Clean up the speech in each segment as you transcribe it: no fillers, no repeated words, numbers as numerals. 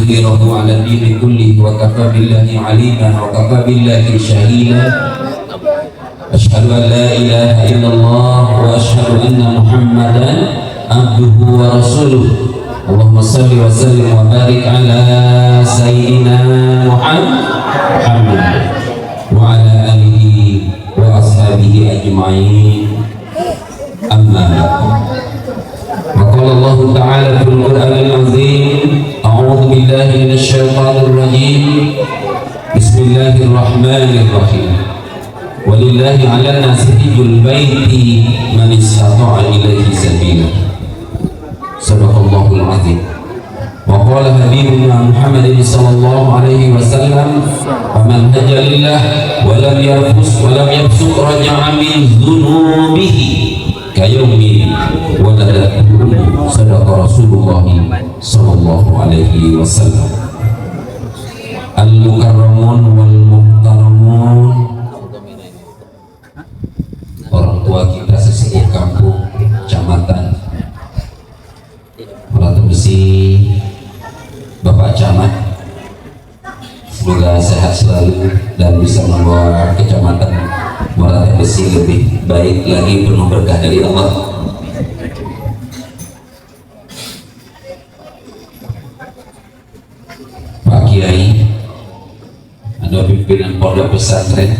liyudhhirahu 'ala ad-dini kullihi wa kafa billahi 'aliman wa kafa billahi shahida. Asyhadu an la ilaha illallah wa asyhadu anna Muhammadan abduhu wa rasuluh. Allahumma salli wa sallim wa barik ala sayyidina Muhammad wa ala alihi wa ashabihi ajma'in. Amma wa qala Allah ta'ala fil Qur'anil 'azim, a'udzu billahi minasy syaithanir rajim. Bismillahirrahmanirrahim. Walillahi 'alan nasi hijjul baiti man istata'a ilaihi sabila. Sadaqallahul 'azim. Wa qala habibuna Muhammadin sallallahu alaihi wasallam, "Man hajja lillah wa lam yarfus wa lam yafsuq raja'a min dhunubihi kayawmin waladatuhu." Sadaqa Rasulullah sallallahu alaihi wasallam. Al-mukarramun wal muhtaramun, orang tua kita sesepuh kampung, kecamatan Merata Besi, Bapak Camat, semoga sehat selalu dan bisa membawa kecamatan Merata Besi lebih baik lagi, penuh berkah dari Allah. Pak Kiai, ada pimpinan pondok pesantren,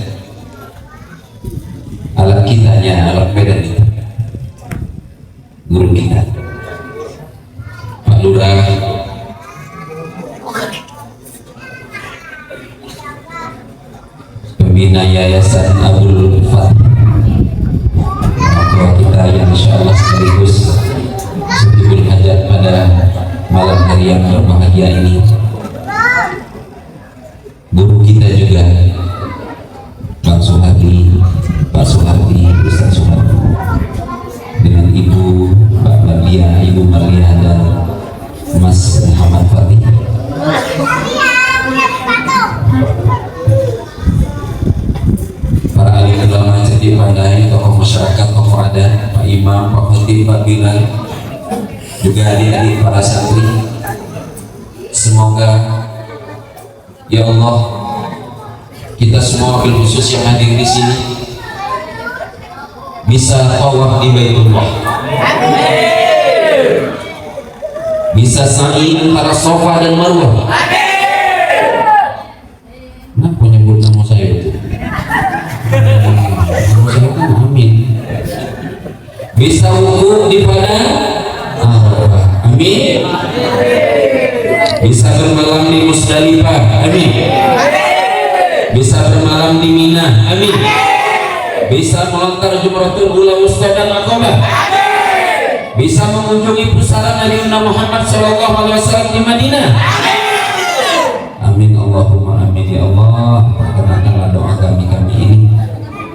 alat kitanya, alat medan itu, guru kita, Pak Lurah, pembina Yayasan Abdul Fatih, orang kita yang insya Allah sekaligus sujudul hajat pada malam hari yang berbahagia ini. Guru kita juga Bang Suhadi, Pak Suhadi, Ustaz Suhadi, dengan Ibu Mbak Marlia, Ibu Marlia dan Mas Muhammad Fatih. Para ahli ulama jadi pandai, tokoh masyarakat, tokoh adat, Pak Imam, Pak Khatib, Pak Bilal, juga adik-adik para santri. Semoga ya Allah, kita semua wabil khusus yang hadir di sini bisa tawaf di Baitullah, bisa sa'i antara Safa dan Marwah. Kenapa nyebut nama saya itu? Amin. Bisa wukuf di padang Arafah. Amin. Bisa bermalam di Musdalifah. Amin. Bisa bermalam di Mina. Amin. Bisa melontar Jumratul Ula Wusta dan Aqabah. Bisa mengunjungi pusara Nabi Muhammad SAW di Madinah. Amin. Allahumma amin ya Allah. Perkenankanlah doa kami ini.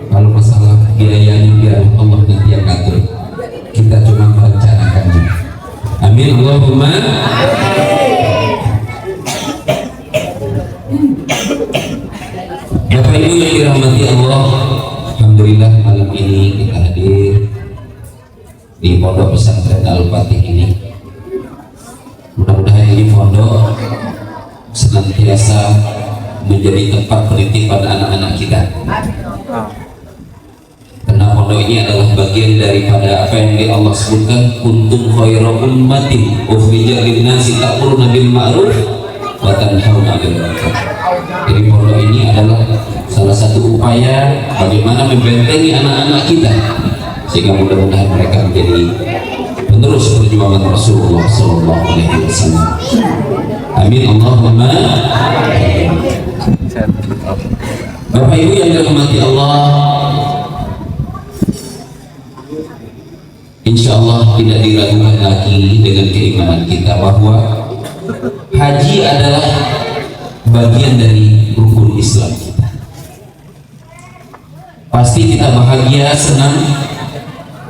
Kalau masalah biayanya biar Allah nanti yang atur, kita cuma merencanakannya. Amin. Allahumma Bapak Ibu yang dirahmati Allah, alhamdulillah malam ini kita hadir di pondok pesantren Al-Fatih ini. Mudah-mudahan ini pondok senantiasa menjadi tempat penitipan anak-anak kita, karena pondok ini adalah bagian daripada apa yang Allah sebutkan, kuntum khairu ummatin ukhrijat lin-nasi ta'muruna bil ma'ruf wa tanhauna 'anil munkar. Jadi pondok ini adalah salah satu upaya bagaimana membentengi anak-anak kita, sehingga mudah-mudahan mereka menjadi penerus perjuangan Rasulullah SAW. Amin. Allahumma. Bapak Ibu yang dirahmati Allah, insya Allah tidak diragukan lagi dengan keimanan kita bahwa haji adalah bagian dari rukun Islam kita. Pasti kita bahagia, senang,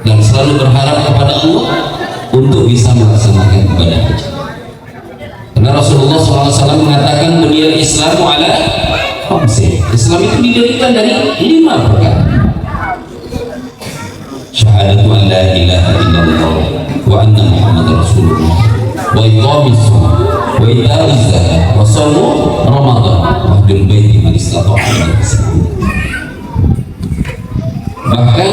dan selalu berharap kepada Allah untuk bisa melaksanakan ibadah haji. Karena Rasulullah SAW mengatakan dunia Islamu ala khamsin. Islam itu didirikan dari 5 perkara. Syahadatu an la ilaha illallah wa anna Muhammadar Rasulullah wa iqamis shalah wa ita'iz zakah syahada wa shaum Ramadan wa hajjul baiti man istata'a ilaihi sabila. Bahkan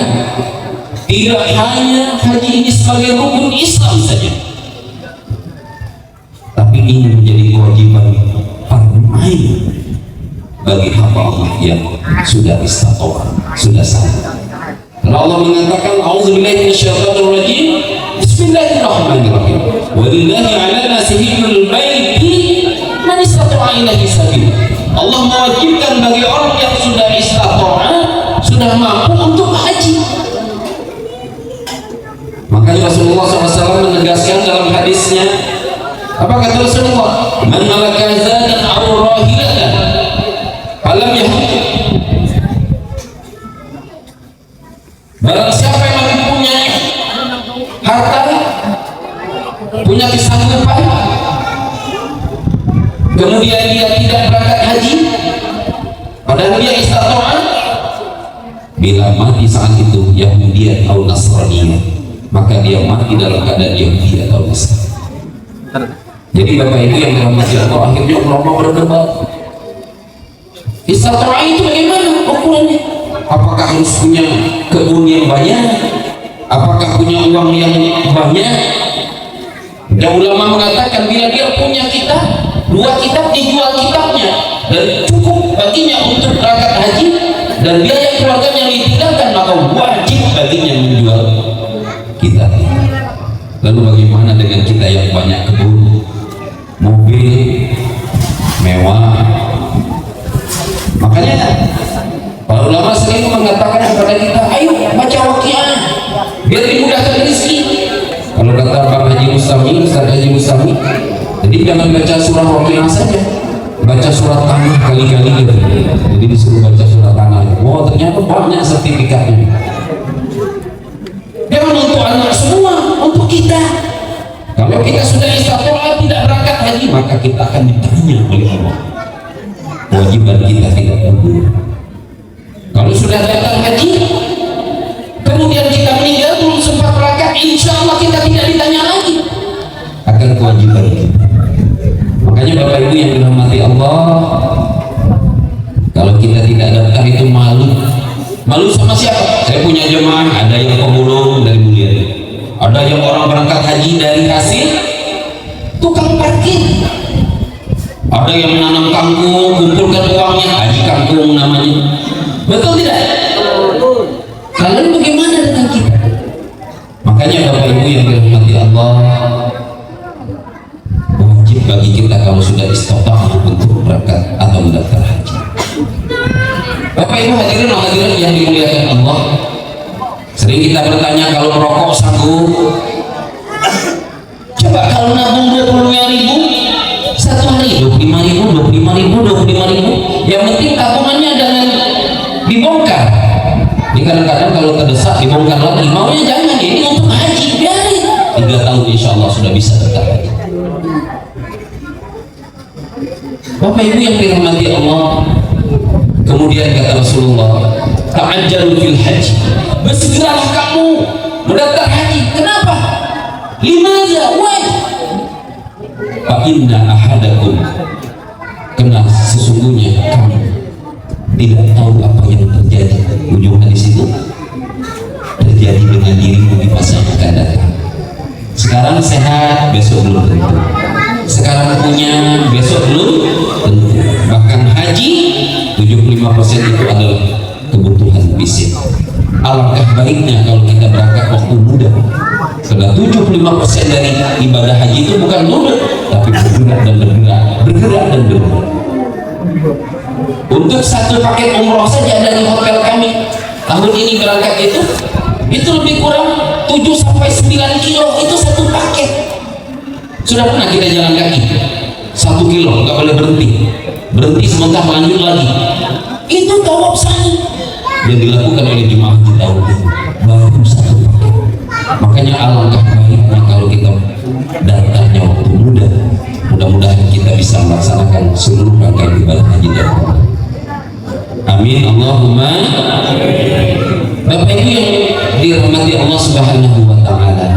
tidak hanya haji ini sebagai rukun Islam saja, tapi ini menjadi kewajiban fardu ain bagi hamba Allah yang sudah istata'a, sudah sadar. Karena Allah mengatakan a'udzubillahi minasyaitonir rajim, bismillahirrahmanirrahim, walillahi 'ala nasi hijjul baiti man istata'a ilaihi sabila. Allah mewajibkan bagi orang yang sudah istata'a, sudah mampu untuk haji. Makanya Rasulullah SAW menegaskan dalam hadisnya, apa kata Rasulullah? Man malaka zadan aw rahilatan falam yahujj. Barang siapa yang masih punya harta, punya kesanggupan, kemudian dia tidak berangkat haji, padahal dia istata'a, bila mati saat itu Yahudian atau Nasraniyah, maka dia mati dalam keadaan Yahudi atau Nasrani. Jadi Bapak Ibu yang dirahmati Allah, akhirnya ulama berdebat, istata'a itu bagaimana ukurannya? Apakah harus punya kebun yang banyak? Apakah punya uang yang banyak? Dan ulama mengatakan bila dia punya kitab, 2 kitab, dijual kitabnya dan cukup baginya untuk berangkat haji, dan biaya keluarganya ditinggalkan, maka wajib baginya menjual kitabnya. Lalu bagaimana dengan kita yang banyak kebun, mobil mewah? Makanya para ulama sering mengatakan kepada kita, ayo baca Waqiah biar dimudahkan rezeki. Kalau kata Bang Haji Mustami, Ustaz Haji Mustami, jadi jangan baca surah Waqiah saja, baca surat tanah kali-kali gitu. Jadi disuruh baca surat tanah. Oh, ternyata banyak sertifikatnya. Jangan untuk anak semua, untuk kita. Kalau kita sudah istata'a tidak berangkat haji, maka kita akan ditanya oleh Allah. Kewajiban kita tidak gugur. Kalau sudah datang haji, kemudian kita meninggal belum sempat berangkat, insya Allah kita tidak ditanya lagi akan kewajiban kita. Makanya Bapak Ibu yang dirahmati Allah, kalau kita tidak daftar itu malu. Malu sama siapa? Saya punya jemaah, ada yang pemulung dari Mulyadi, ada yang orang berangkat haji dari hasil tukang parkir, ada yang menanam kangkung, kumpulkan uangnya, haji kangkung namanya. Betul tidak? Lalu bagaimana dengan kita? Makanya Bapak Ibu yang dirahmati Allah, wajib bagi kita kalau sudah istata'a untuk berangkat atau mendaftar haji. Bapak Ibu hadirin yang dimuliakan Allah, sering kita bertanya kalau merokok sanggup. Coba kalau nabung 25.000 satu hari, 25.000, yang penting tabungannya jangan dibongkar. Ini kadang-kadang kalau terdesak dibongkar lagi, maunya jangan, ini untuk haji, biarin 3 tahun insya Allah sudah bisa tetap haji. Bapak Ibu yang dirahmati Allah, kemudian kata Rasulullah, ta'ajjalu fil haji, bersegeralah kamu mendaftar haji. Kenapa? Limaza? Why? Fa inna ahadakum, karena sesungguhnya kamu tidak tahu apa yang terjadi. Ujung hadis itu terjadi dengan dirimu di masa yang akan datang. Sekarang sehat, besok belum tentu. Sekarang punya, besok belum tentu. Bahkan haji 75% itu adalah kebutuhan fisik. Alangkah baiknya kalau kita berangkat waktu muda, karena 75% dari ibadah haji itu bukan duduk, tapi bergerak dan bergerak, bergerak dan bergerak. Untuk satu paket umroh saja dari hotel kami tahun ini berangkat itu lebih kurang 7-9 kilo, itu satu paket. Sudah pernah kita jalan kaki 1 kilo, nggak boleh berhenti sebentar lanjut lagi. Itu tawaf sa'i yang dilakukan oleh jemaah di tahun ini, baru satu paket. Makanya alangkah baiknya kalau kita datangnya waktu muda, mudah-mudahan kita bisa melaksanakan seluruh rangkaian ibadah haji dan umrah. Amin Allahumma. Bapak Ibu yang dirahmati Allah Subhanahu wa taala,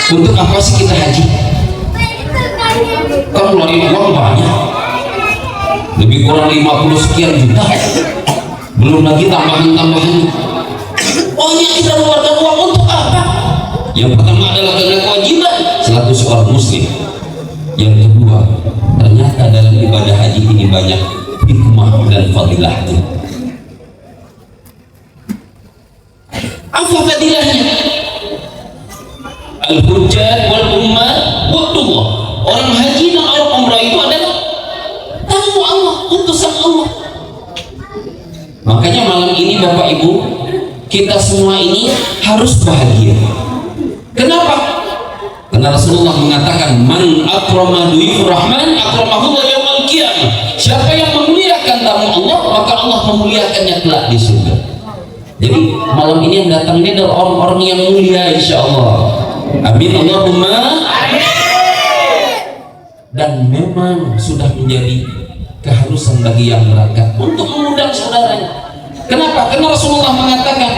Untuk apa sih kita haji? Kan ngeluarin uang banyak, lebih kurang 50 sekian juta, belum lagi tambahan-tambahan. Pokoknya kita mengeluarkan uang untuk apa? Yang pertama adalah karena kewajiban selaku seorang muslim. Yang kedua, ternyata dalam ibadah haji ini banyak hikmah dan fadilahnya. Apa fadilahnya? Al-hujjat wal ummah waqtullah. Orang haji dan orang umrah itu adalah tamu Allah, utusan Allah. Makanya malam ini Bapak Ibu, kita semua ini harus bahagia. Kenapa? Karena Rasulullah mengatakan, man akrama du'ifur rahman akramahullah yawmal qiyamah. Siapa yang memuliakan tamu Allah, maka Allah memuliakannya kelak di surga. Jadi malam ini yang datang ini adalah orang-orang yang mulia, insya Allah. Amin Allahumma amin. Dan memang sudah menjadi keharusan bagi yang berangkat untuk mengundang saudaranya. Kenapa? Karena Rasulullah mengatakan,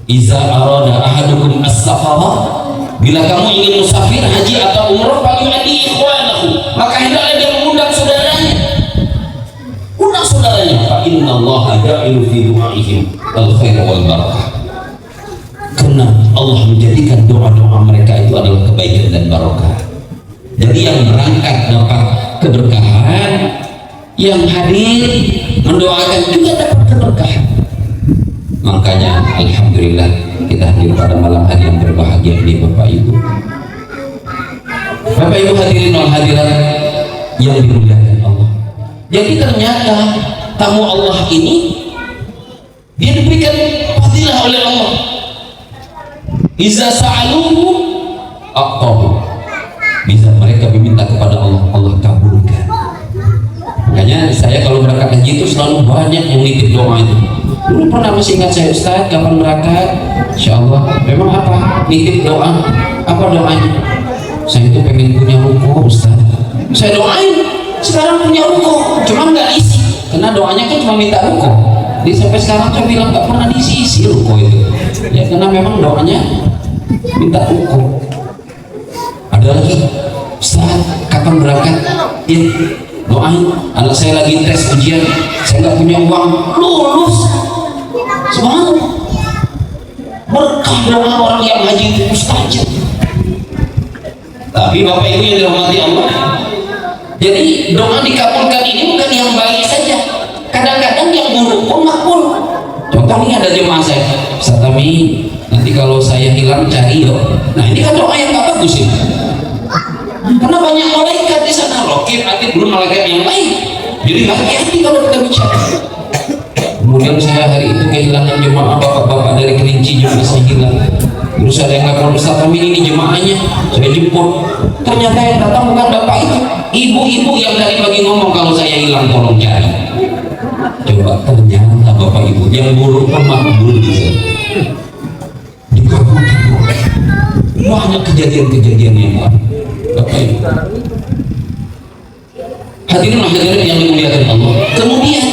iza arada ahadukum as-safara, bila kamu ingin musafir haji atau umrah, falyu'addi ikhwanahu, maka hendaklah dia mengundang saudaranya. Undang saudaranya. Fa innallaha ja'ilu fi du'aihim al-khair wal barakah. Karena Allah menjadikan doa-doa mereka itu adalah kebaikan dan barokah. Jadi yang berangkat dapat keberkahan, yang hadir mendoakan juga dapat keberkahan. Makanya alhamdulillah kita hadir pada malam hari yang berbahagia ini Bapak Ibu. Bapak Ibu hadirin wal hadirat yang dimuliakan Allah. Jadi ternyata tamu Allah ini dia diberikan fadilah oleh Allah. Iza sa'aluhu aqtahu. Bisa mereka meminta kepada Allah, Allah kabulkan. Makanya saya kalau berangkat haji itu selalu banyak yang nitip doa itu. Dulu pernah masih ingat saya, Ustaz, kapan berangkat? Insya Allah. Memang apa? Nitip doa. Apa doanya? Saya itu pengen punya ruko, Ustaz. Saya doain. Sekarang punya ruko, cuma nggak isi. Karena doanya kan cuma minta ruko. Jadi sampai sekarang saya bilang nggak pernah diisi ruko itu. Ya karena memang doanya minta ruko. Ada lagi, Ustaz, kapan berangkat? Ya, doain. Anak saya lagi tes ujian, saya nggak punya uang, lulus. Subhanallah. Berkah doa orang yang haji itu mustajab. Tapi Bapak Ibu yang dirahmati Allah, jadi doa dikabulkan ini bukan yang baik saja. Kadang-kadang yang buruk pun makbul. Contoh ini ada jemaah saya, Ustaz Tami, nanti kalau saya hilang cari loh. Nah ini kan doa yang gak bagus ya. Karena banyak malaikat di sana, rokib, atib, belum malaikat yang lain. Jadi hati-hati kalau kita bicara. Kemudian saya hari itu kehilangan jemaah bapak-bapak dari Kerinci juga saya hilang. Terus ada yang ngapal, Ustaz Tami ini jemaahnya, saya jemput. Ternyata yang datang bukan bapak itu, ibu-ibu yang tadi pagi ngomong kalau saya hilang tolong cari. Coba ternyata Bapak Ibu yang buruk pun makbul di sana. Dikabulkan. Banyak kejadian-kejadian yang lain. Bapak Ibu. Hadirin yang dimuliakan Allah. Kemudian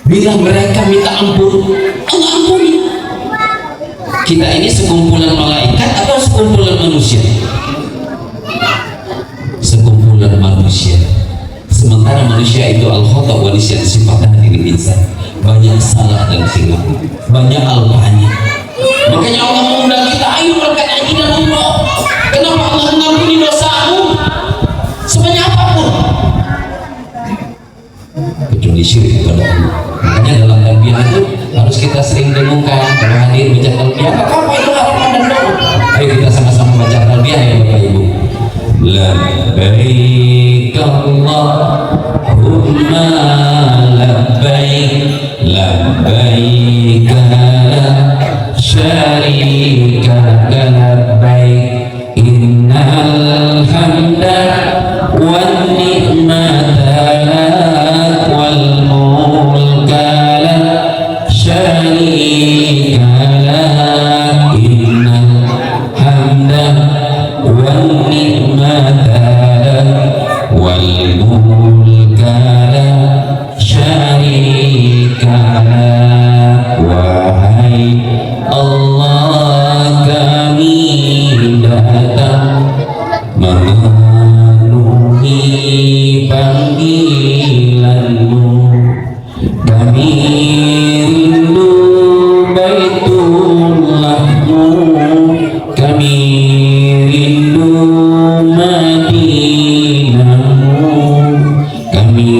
bila mereka minta ampun, Allah ampuni. Kita ini sekumpulan malaikat atau sekumpulan manusia? Sekumpulan manusia. Sementara manusia itu al-khata' wa nisyan, sifatnya diri insan, banyak salah dan silap, banyak alpanya. Makanya Allah mengundang kita, ayo berangkat haji dan umrah. Kenapa Allah mengampuni dosamu sebanyak apapun, kecuali syirik kepada Allah. Makanya dalam talbiyah itu harus kita sering dengungkan kalau hadir baca talbiyah. Apa itu harapan dan doa? Ayo kita sama-sama baca talbiyah ya Bapak Ibu. Labbaik Allahumma labbaik, labbaik la syarika labbaik, innal hamda wan ni'mata wal mulka la syarika lak, innal hamda wan ni'mata wal mulka la syarika lak. Wahai Allah kami rindu Madinahmu, kami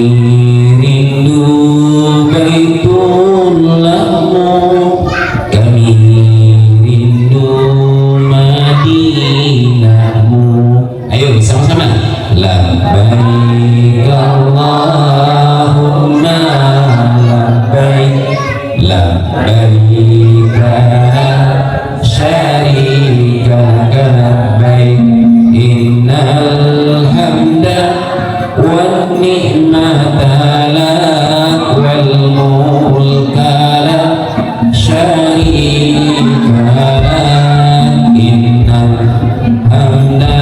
rindu Baitullahmu, kami rindu Madinahmu. Ayo sama-sama. Labbaik Allahumma labbaik, labbaik la syarika laka labbaik, innal hamda wan ni'mata lak wal mulka la syarika lak, innal hamda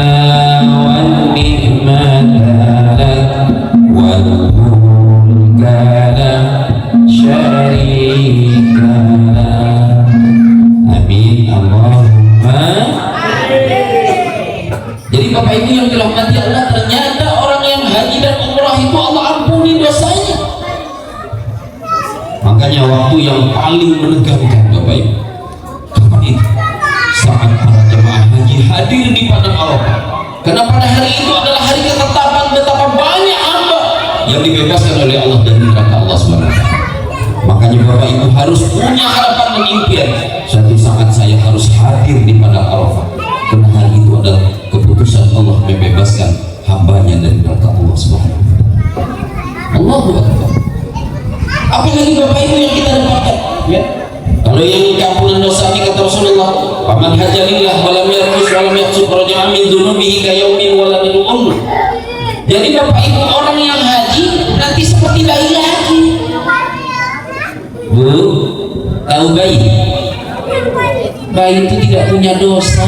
wan ni'mata lak wal mulka la syarika lak. Amin Allahumma. Jadi Bapak Ibu yang dirahmati Allah, ternyata orang yang haji dan umrah itu Allah ampuni dosanya. Makanya waktu yang paling menegangkan Bapak Ibu, kapan itu? Saat para jemaah haji hadir di padang Arafah. Karena pada hari itu adalah hari ketetapan betapa banyak hamba yang dibebaskan oleh Allah dari neraka Allah SWT. Makanya Bapak Ibu harus punya harapan dan impian, suatu saat saya harus hadir di padang Arafah, karena hal itu adalah keputusan Allah membebaskan hambanya dari neraka Allah SWT. Allahu Akbar. Apalagi Bapak Ibu yang kita dapatkan, ya? Kalau yang kampungan dosa ini kata Rasulullah, "Faman hajalillah wa lam yarfus wa lam yaqsud raja'a min dzunubihi ka yaumin waladil umr." Jadi Bapak Ibu, orang yang haji nanti seperti bayi lagi. Bu, tahu bayi? Bayi itu tidak punya dosa.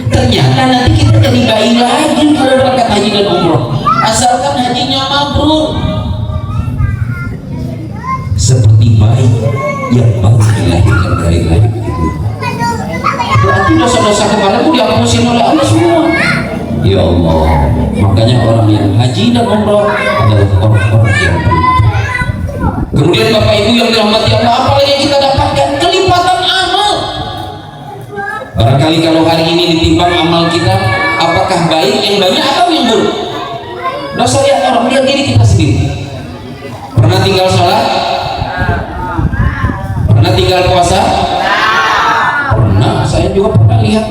Ternyata nanti kita jadi bayi lagi kalau berangkat haji dan umroh, asalkan hajinya mabrur. Seperti bayi yang baru dilahirkan dari lahir ibu. Berarti dosa-dosa kemarin dihapusin oleh Allah semua. Ya Allah, makanya orang yang haji dan umroh adalah orang-orang yang beruntung. Kemudian Bapak Ibu yang dirahmati Allah, apalagi yang kita dapatkan? Kelipatan amal. Barangkali kalau hari ini ditimbang amal kita, apakah baik yang banyak atau yang buruk? Dosa lihat orang, lihat diri kita sendiri. Pernah tinggal sholat? Pernah tinggal puasa? Pernah. Saya juga pernah lihat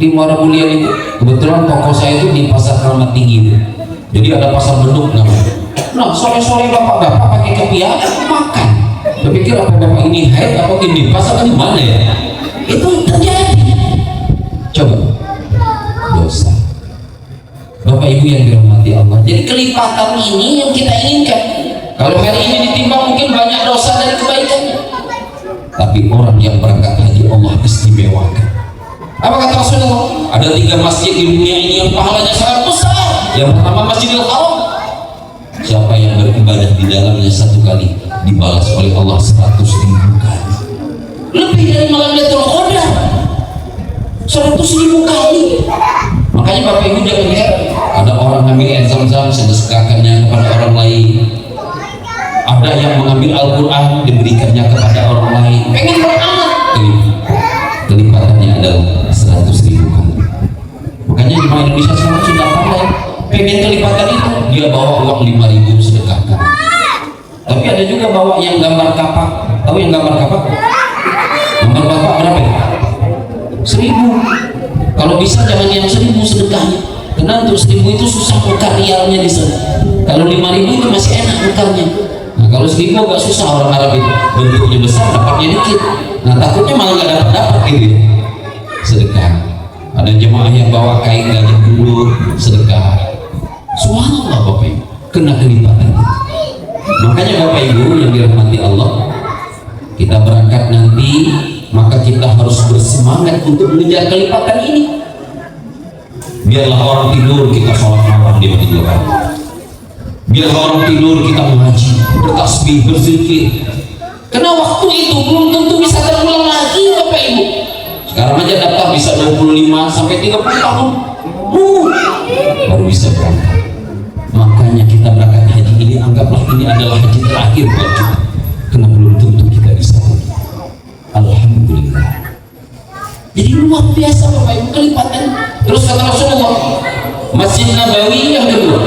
di Muara Mulia itu. Kebetulan toko saya itu di Pasar Keramat Tinggi itu. Jadi ada pasar beduk namanya. Nah, sore-sore bapak-bapak pakai kepiah makan. Berpikir apa bapak ini haid atau ini pasar atau di mana ya? Itu terjadi. Coba dosa. Bapak Ibu yang dirahmati Allah. Jadi kelipatan ini yang kita inginkan. Kalau hari ini ditimbang mungkin banyak dosa dari kebaikannya. Tapi orang yang berangkat haji Allah istimewakan. Apa kata Rasulullah? Ada 3 masjid di dunia ini yang pahalanya sangat besar. Yang pertama Masjidil Haram. Siapa yang beribadah di dalamnya 1 kali dibalas oleh Allah 100.000 kali. Lebih dari malam Lailatul Qadar. 100.000 kali. Makanya Bapak Ibu jangan lihat ada orang ngambil air Zam-Zam sedekahkannya kepada orang lain. Ada yang mengambil Al-Quran diberikannya kepada orang lain. Pengen beramal. Kelipatannya adalah 100.000 kali. Makanya jemaah Indonesia sekarang sudah pandai. Pengen kelipatan itu, dia bawa uang 5.000 sedekahkan. Tapi ada juga bawa yang gambar kapak. Tahu yang gambar kapak? Gambar kapak berapa ya? 1.000. Kalau bisa jangan yang 1.000 sedekahnya. Karena untuk 1.000 itu susah tukar rialnya di sana. Kalau 5.000 itu masih enak tukarnya. Nah kalau 1.000 agak susah, orang Arab itu bentuknya besar, dapatnya dikit. Nah takutnya malah nggak dapat gitu ya. Sedekah. Ada jemaah yang bawa kain gajah dulu sedekah. Subhanallah Bapak Ibu, kena kelipatan. Makanya Bapak Ibu yang dirahmati Allah, kita berangkat nanti, maka kita harus bersemangat untuk mengejar kelipatan ini. Biarlah orang tidur, kita sholat malam di Masjidil Haram. Biarlah orang tidur, kita mengaji, bertasbih, berzikir. Karena waktu itu belum tentu bisa terulang lagi Bapak Ibu. Sekarang aja daftar bisa 25 sampai 30 tahun. Baru bisa berangkat. Makanya kita berangkat haji ini, anggaplah ini adalah haji terakhir buat kita. Karena belum tentu kita bisa. Alhamdulillah. luar biasa Bapak Ibu kelipatan. Terus kata Rasulullah, Masjid Nabawi yang kedua,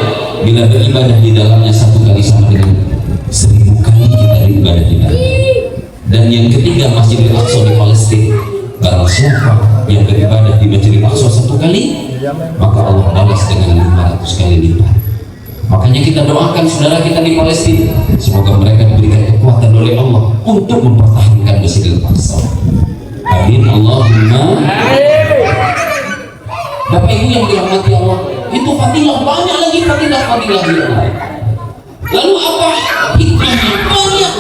bila beribadah di dalamnya 1 kali sama dengan 1000 kali kita beribadah di dalam. Dan yang ketiga, Masjid Al-Aqsa di Palestina, barang siapa yang beribadah di Masjid Al-Aqsa 1 kali, maka Allah balas dengan 500 kali lipat. Makanya kita doakan saudara kita di Palestina, semoga mereka diberikan kekuatan oleh Allah untuk mempertahankan Masjid Al-Aqsa. Amin Allahumma. Bapak Ibu yang dirahmati Allah, itu fadilah banyak lagi, fadilah yang lain. Lalu apa hikmahnya? Banyak.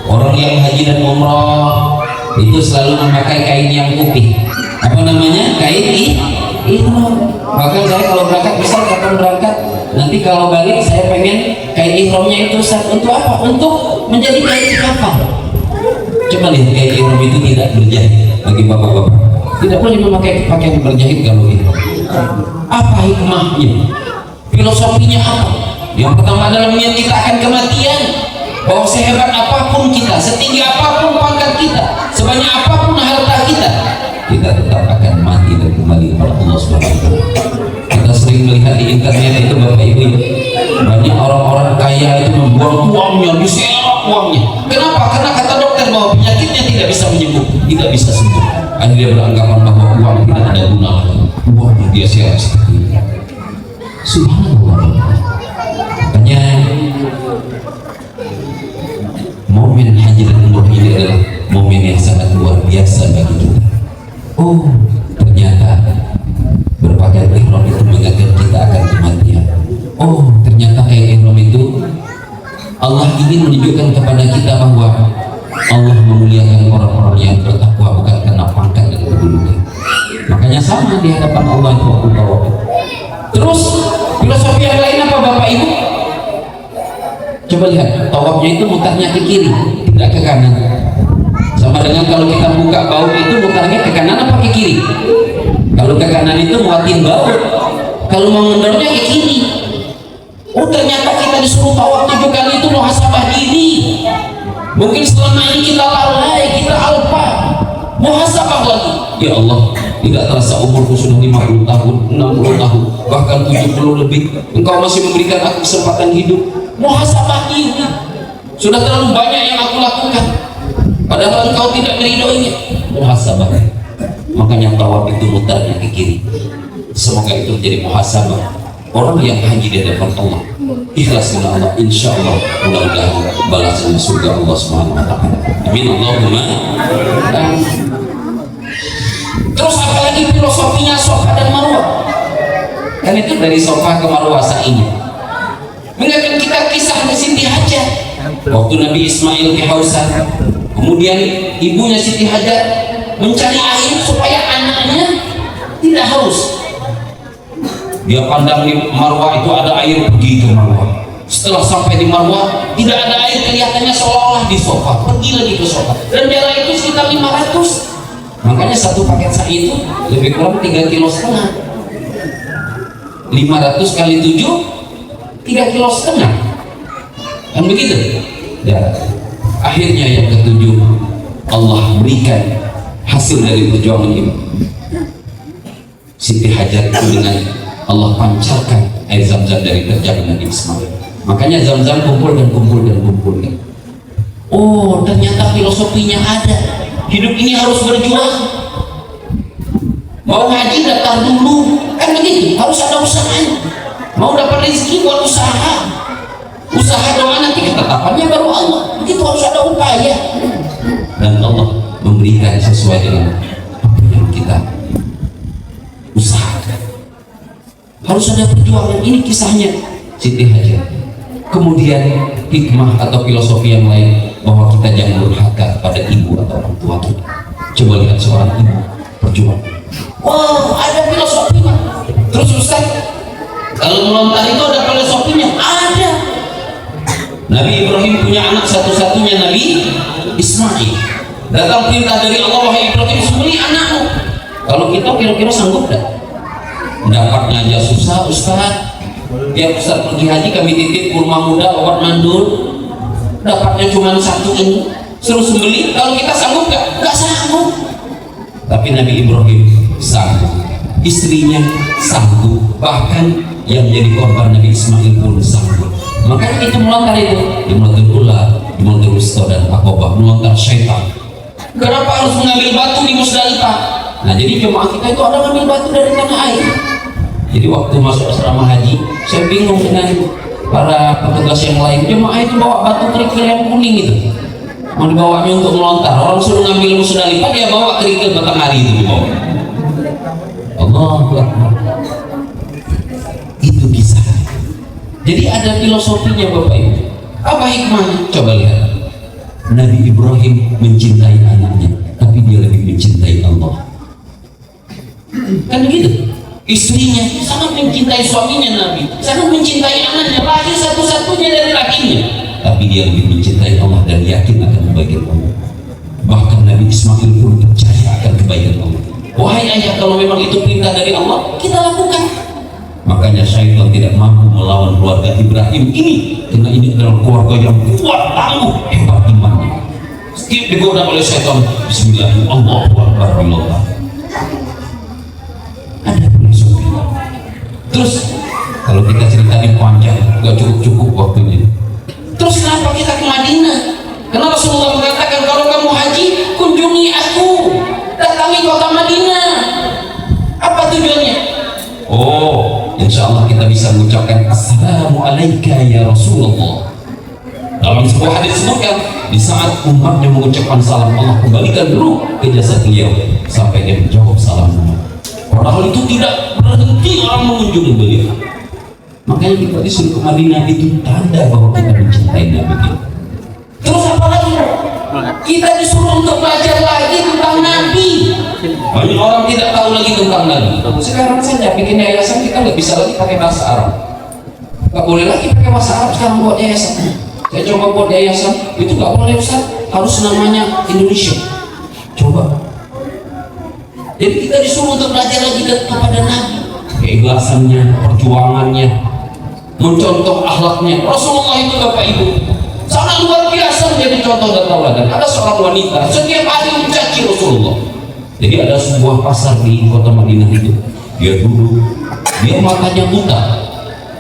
Orang yang haji dan umrah itu selalu memakai kain yang putih. Apa namanya? Kain ihram. Bahkan saya kalau berangkat, misal kapan berangkat, nanti kalau balik saya pengen kain ihramnya itu untuk apa? Untuk menjadi kain kafan. Coba lihat, kain ihram itu tidak berjahit bagi bapak-bapak. Tidak boleh memakai pakaian berjahit kalau ihram. Apa hikmahnya? Filosofinya apa? Yang pertama adalah niat kita akan kematian. Bahwa sehebat apapun kita, setinggi apapun pangkat kita, sebanyak apapun harta kita, kita tetap akan mati dan kembali kepada Allah SWT. Kita sering melihat di internet itu Bapak Ibu, banyak orang-orang kaya itu membuang uangnya, diserak uangnya. Kenapa? Karena kata dokter bahwa penyakitnya tidak bisa menyembuh, tidak bisa sembuh. Akhirnya dia beranggapan bahwa uang tidak ada guna lagi, uangnya dia serak seperti itu. Subhanallah. Makanya momen haji dan umrah ini adalah momen yang sangat luar biasa bagi kita. Oh, ternyata berpakaian ihram itu mengingatkan kita akan kematian. Oh, ternyata ihram itu Allah ingin menunjukkan kepada kita bahwa Allah memuliakan orang-orang yang bertakwa bukan karena pangkat dan kedudukan. Makanya sama di hadapan Allah itu waktu tawaf. Terus filosofi yang lain apa Bapak Ibu? Coba lihat, tawafnya itu mutarnya ke kiri, tidak ke kanan. Sama dengan kalau kita buka baut itu mutarnya ke kanan apa ke kiri? Kalau ke kanan itu muatin baut, kalau mengendornya ke kiri. Oh, ternyata kita disuruh tawaf 7 kali itu muhasabah diri. Mungkin selama ini kita lalai, kita alpa, muhasabah lagi. Ya Allah, tidak terasa umurku sudah 50 tahun, 60 tahun, bahkan 70 lebih. Engkau masih memberikan aku kesempatan hidup. Muhasabah diri. Sudah terlalu banyak yang aku lakukan, padahal engkau tidak meridhoinya. Muhasabah. Makanya tawaf itu mutarnya ke kiri. Semoga itu menjadi muhasabah orang yang haji di hadapan Allah, ikhlas dengan Allah, insya Allah mudah-mudahan balasan surga Allah Subhanahu wa Ta'ala. Amin Allahumma. Terus apalagi filosofinya Safa dan Marwah? Kan itu dari Safa ke Marwah sa'inya. Mengingatkan kita kisah Siti Hajar waktu Nabi Ismail ke Hausa, kemudian ibunya Siti Hajar mencari air supaya anaknya tidak haus. Dia pandang di Marwah itu ada air, pergi ke Marwah. Setelah sampai di Marwah tidak ada air, kelihatannya seolah-olah di Safa, pergi lagi ke Safa, dan jarak itu sekitar 500. Makanya satu paket sa'i itu lebih kurang 3,5 kilo. 500 kali 7 3,5 kilo, kan begitu ya. Akhirnya yang ketujuh, Allah berikan hasil dari perjuangan ini. Siti Hajar itu dengan Allah pancarkan air Zam-Zam dari terjadi Nabi Ismail. Makanya Zam-Zam kumpulkan. Oh, ternyata filosofinya ada. Hidup ini harus berjuang. Mau haji daftar dulu, kan begitu, harus ada usahanya. Mau dapat rezeki buat usaha doa, nanti ketetapannya baru Allah. Begitu, harus ada upaya. Dan Allah memberikan sesuai dengan apa yang kita usahakan. Harus ada perjuangan. Ini kisahnya Siti Hajar. Kemudian hikmah atau filosofi yang lain, bahwa kita jangan durhaka pada ibu atau orang tua kita. Coba lihat seorang ibu berjuang. Wow, ada filosofinya. Terus Ustaz, kalau melontar itu ada filosofinya? Ada. Nabi Ibrahim punya anak satu-satunya, Nabi Ismail. Datang perintah dari Allah, wahai Ibrahim, sembelih anakmu. Kalau kita kira-kira sanggup tak? Mendapatnya aja susah Ustaz. Tiap Ustaz pergi haji kami titip kurma muda, obat mandul, dapatnya cuma satu ini, suruh sembelih. Kalau kita sanggup gak? Gak sanggup. Tapi Nabi Ibrahim sanggup, istrinya sanggup, bahkan yang jadi korban Nabi Ismail pun sanggup. Makanya itu melontar itu, melontar ular, melontar Wusta dan Aqabah, melontar syaitan. Kenapa harus mengambil batu di Musdalifah? Nah, jadi jemaah kita itu ada ngambil batu dari tanah air. Jadi waktu masuk asrama haji, saya bingung dengan para petugas yang lain. Jemaah itu bawa batu kerikil yang kuning itu, mau dibawanya untuk melontar. Orang suruh ngambil Musdalifah, dia bawa kerikil matahari itu dibawa. Allahu Akbar. Itu kisah. Jadi ada filosofinya Bapak Ibu. Apa hikmahnya? Coba lihat. Nabi Ibrahim mencintai anaknya, tapi dia lebih mencintai Allah. Kan begitu? Istrinya sangat mencintai suaminya, Nabi sangat mencintai anaknya, lahir satu-satunya dari lakinya, tapi dia lebih mencintai Allah dan yakin akan kebaikan Allah. Bahkan Nabi Ismail pun percaya akan kebaikan Allah. Wahai ayah, kalau memang itu perintah dari Allah, kita lakukan. Makanya syaitan tidak mampu melawan keluarga Ibrahim ini, karena ini adalah keluarga yang kuat, tangguh, hebat imannya. Setiap digoda oleh syaitan, Bismillahirrahmanirrahim. Ada filosofi. Terus kalau kita ceritain panjang, gak cukup waktunya. Terus kenapa kita ke Madinah? Karena Rasulullah mengatakan, kalau kamu haji, kunjungi aku, datangi kota Madinah. Apa tujuannya? Oh, insya Allah kita bisa mengucapkan Assalamualaikum ya Rasulullah. Dalam sebuah hadis disebutkan, di saat umatnya mengucapkan salam, Allah kembalikan dulu ke jasad beliau sampai dia menjawab salam. Padahal itu tidak berhenti orang mengunjungi beliau. Makanya kita disuruh ke Madinah, itu tanda bahwa kita mencintai Nabi kita. Terus apa lagi? Kita disuruh untuk belajar lagi tentang Nabi. Banyak orang tidak tahu lagi tentang Nabi. Sekarang saja bikin yayasan, kita nggak bisa lagi pakai bahasa Arab. Nggak boleh lagi pakai bahasa Arab sekarang buat yayasan. Saya coba buat yayasan, itu nggak boleh Ustaz, harus namanya Indonesia. Coba. Jadi kita disuruh untuk belajar lagi kepada Nabi, keikhlasannya, perjuangannya, mencontoh akhlaknya. Rasulullah itu Bapak Ibu sangat luar biasa menjadi contoh dan tauladan. Ada seorang wanita setiap hari mencaci Rasulullah. Jadi ada sebuah pasar di kota Madinah itu, dia duduk, dia matanya buta,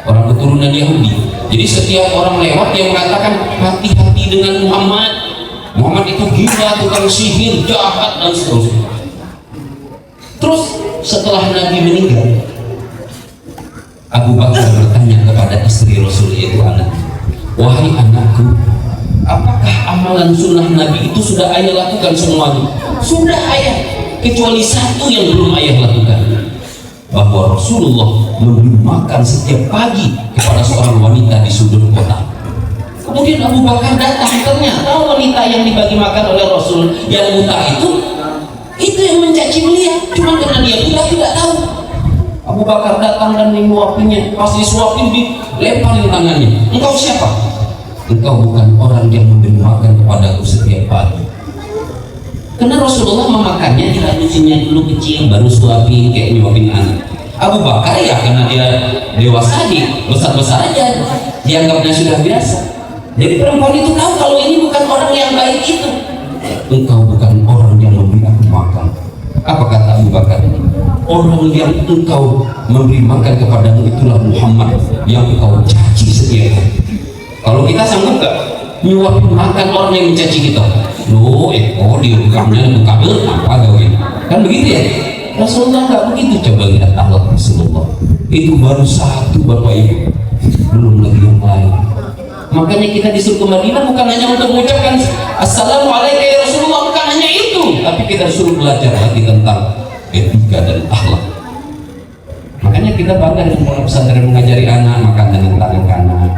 orang keturunan Yahudi. Jadi setiap orang lewat dia mengatakan, hati-hati dengan Muhammad. Muhammad itu gila, tukang sihir, jahat dan seterusnya. Terus setelah Nabi meninggal, Abu Bakar bertanya kepada istri Rasul, yaitu anaknya, wahai anakku, apakah amalan sunnah Nabi itu sudah ayah lakukan semuanya? Sudah ayah, kecuali satu yang belum ayah lakukan, bahwa Rasulullah memberi makan setiap pagi kepada seorang wanita di sudut kota. Kemudian Abu Bakar datang, ternyata wanita yang dibagi makan oleh Rasul yang buta itu yang mencaci beliau, cuma karena dia buta tidak tahu. Abu Bakar datang dan menyuapinya, pas disuapin dilemparin tangannya. Engkau siapa? Engkau bukan orang yang memberi makan kepadaku setiap pagi. Karena Rasulullah memakannya dihabisinnya dulu kecil, baru suapin kayak nyuapin anak. Abu Bakar ya karena dia dewasa, besar-besar aja, dianggapnya sudah biasa. Jadi perempuan itu tahu kalau ini bukan orang yang baik itu. Engkau bukan orang yang memberi aku makan. Apa kata Abu Bakar? Orang yang engkau memberi makan kepadamu itulah Muhammad yang engkau caci setiap hari. Kalau kita sanggup gak nyuapin makan orang yang mencaci kita? Loh, dia bukannya kabel apa gawe? Kan begitu ya? Rasulullah gak begitu. Coba lihat akhlak Rasulullah. Itu baru satu Bapak Ibu, belum lagi yang lain. Makanya kita disuruh ke Madinah bukan hanya untuk mengucapkan Assalamualaikum ya Rasulullah, bukan hanya itu, tapi kita disuruh belajar lagi tentang etika dan akhlak. Makanya kita bangga dengan pondok pesantren mengajari anak makan dengan tangan kanan,